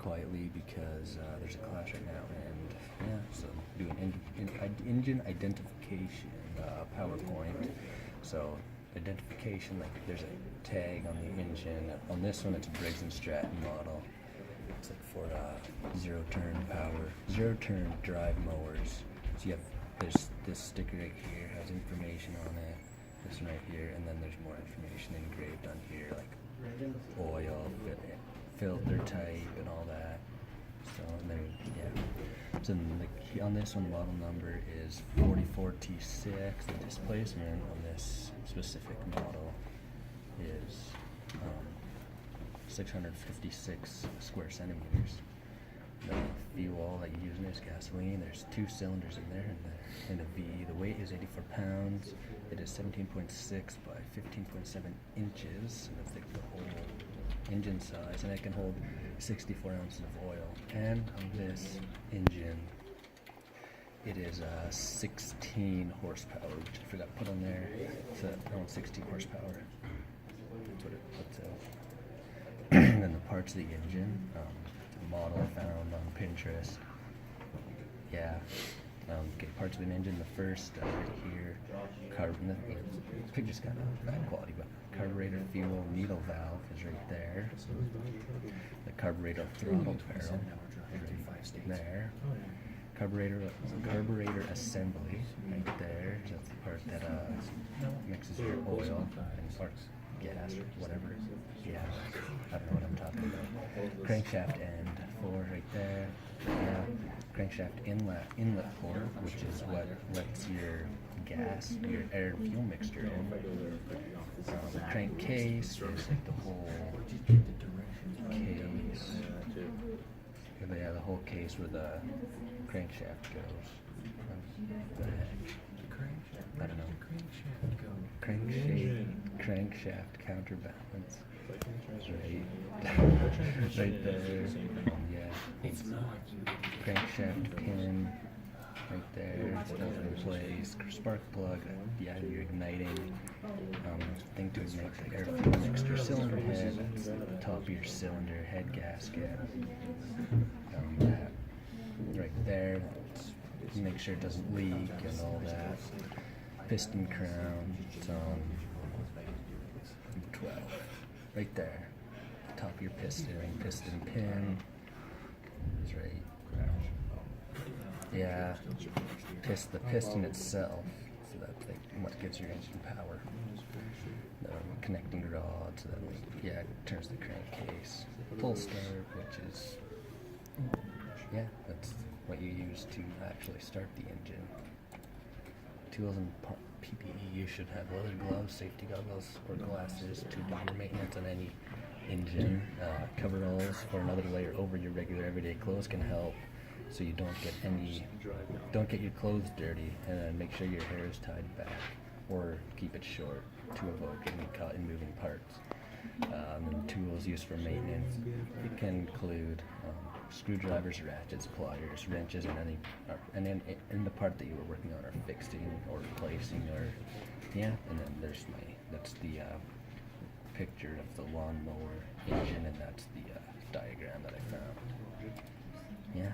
quietly because there's a class right now, and yeah, so doing engine identification PowerPoint. So identification, like there's a tag on the engine. On this one, it's a Briggs & Stratton model. It's like for zero turn drive mowers. So you have there's this sticker right here has information on it. This one right here, and then there's more information engraved on here, like oil, filter type, and all that. So and then yeah. So then on this one, the model number is 44T6. The displacement on this specific model is 656 square centimeters. The fuel that you use in this gasoline, there's 2 cylinders in there, and the V. The weight is 84 pounds. It is 17.6 by 15.7 inches. And that's like the whole engine size, and it can hold 64 ounces of oil. And on this engine, it is 16 horsepower, which I forgot to put on there. So around 16 horsepower. That's what it puts out. And then the parts of the engine, the model I found on Pinterest. Yeah. Okay, parts of an engine. The first right here, the picture's kind of bad quality, but carburetor fuel needle valve is right there. The carburetor throttle barrel right there. Carburetor assembly right there. That's the part that mixes your oil and parts gas or whatever. Yeah, I don't know what I'm talking about. Crankshaft end for right there. Yeah, crankshaft inlet port, which is what lets your gas, your air and fuel mixture in. The crankcase is like the whole case. Yeah, the whole case where the crankshaft goes. What the heck? I don't know. Crankshaft counterbalance. Right there. Yeah. Crankshaft pin. Right there. It's in place. Spark plug. Yeah, you're igniting. Thing to ignite the air fuel mixture. Cylinder head. That's the top of your cylinder head gasket. That right there. Make sure it doesn't leak and all that. Piston crown. It's on 12. Right there. Top of your piston pin. Is right. Yeah. The piston itself. So that's like what gives your engine power. The connecting rod. So that yeah, it turns the crankcase. Pull start, which is yeah, that's what you use to actually start the engine. Tools and PPE, you should have leather gloves, safety goggles, or glasses to do your maintenance on any engine. Coveralls or another layer over your regular everyday clothes can help, so you don't get your clothes dirty, and then make sure your hair is tied back or keep it short to avoid getting caught in moving parts. And tools used for maintenance, it can include screwdrivers, ratchets, pliers, wrenches, and then in the part that you were working on, or fixing or replacing, or yeah. And then that's the picture of the lawnmower engine, and that's the diagram that I found. Yeah.